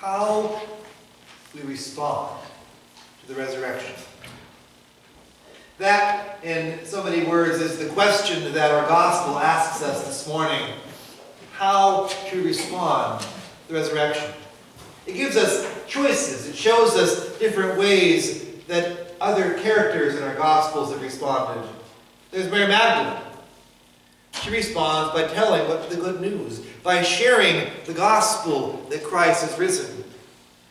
how we respond to the resurrection. That, in so many words, is the question that our gospel asks us this morning. How to respond to the resurrection. It gives us choices. It shows us different ways that other characters in our gospels have responded. There's Mary Magdalene. She responds by telling what the good news, by sharing the gospel that Christ has risen.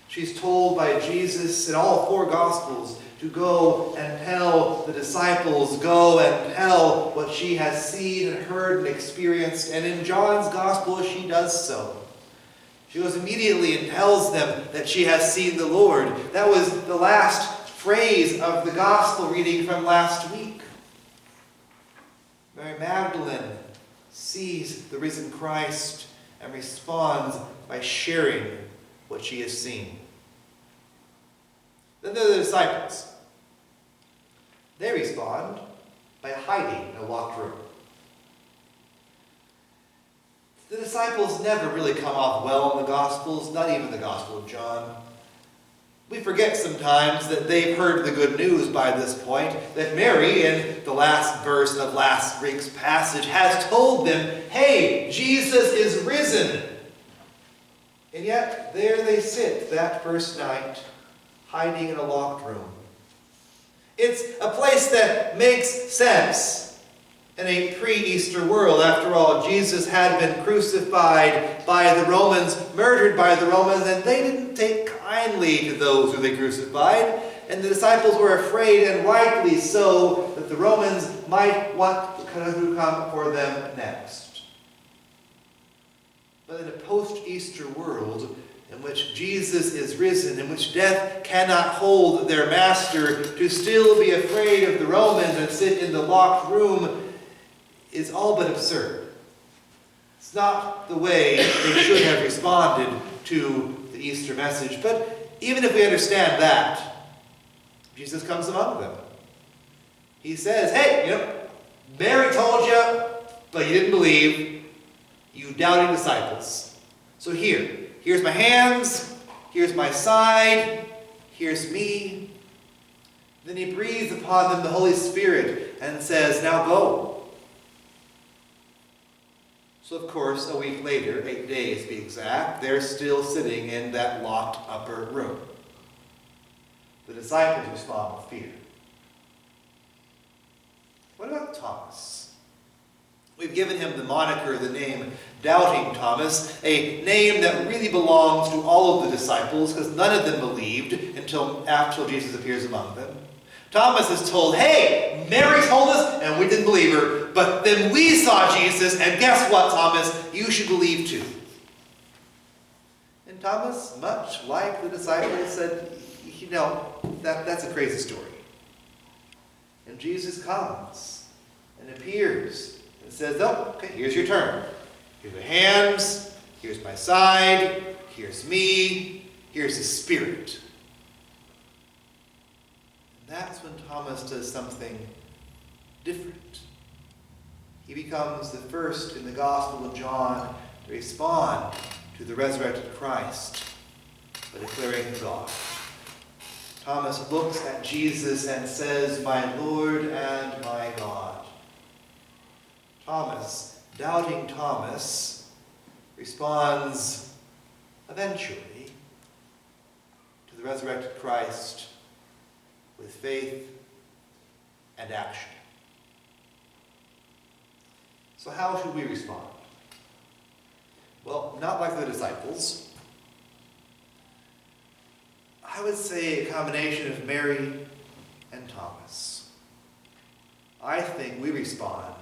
She's told by Jesus in all four gospels to go and tell the disciples, go and tell what she has seen and heard and experienced. And in John's gospel, she does so. She goes immediately and tells them that she has seen the Lord. That was the last phrase of the gospel reading from last week. Mary Magdalene sees the risen Christ and responds by sharing what she has seen. Then there are the disciples. They respond by hiding in a locked room. The disciples never really come off well in the Gospels, not even the Gospel of John. We forget sometimes that they've heard the good news by this point, that Mary, in the last verse of last week's passage, has told them, hey, Jesus is risen. And yet, there they sit that first night, hiding in a locked room. It's a place that makes sense in a pre-Easter world. After all, Jesus had been crucified by the Romans, murdered by the Romans, and they didn't take kindly to those who they crucified. And the disciples were afraid, and rightly so, that the Romans might want to come for them next. But in a post-Easter world, in which Jesus is risen, in which death cannot hold their master, to still be afraid of the Romans and sit in the locked room is all but absurd. It's not the way they should have responded to the Easter message. But even if we understand that, Jesus comes among them. He says, hey, Mary told you, but you didn't believe, you doubting disciples. So here's my hands, here's my side, here's me. Then he breathes upon them the Holy Spirit and says, now go. So of course, a week later, 8 days to be exact, they're still sitting in that locked upper room. The disciples respond with fear. What about Thomas? We've given him the moniker, the name Doubting Thomas, a name that really belongs to all of the disciples because none of them believed until Jesus appears among them. Thomas is told, hey, Mary told us and we didn't believe her, but then we saw Jesus, and guess what, Thomas? You should believe too. And Thomas, much like the disciples, said, that's a crazy story. And Jesus comes and appears and says, oh, okay, here's your turn. Here's my hands, here's my side, here's me, here's the Spirit. And that's when Thomas does something different. He becomes the first in the Gospel of John to respond to the resurrected Christ by declaring God. Thomas looks at Jesus and says, my Lord and my God. Thomas, doubting Thomas, responds eventually to the resurrected Christ with faith and action. So how should we respond? Well, not like the disciples. I would say a combination of Mary and Thomas. I think we respond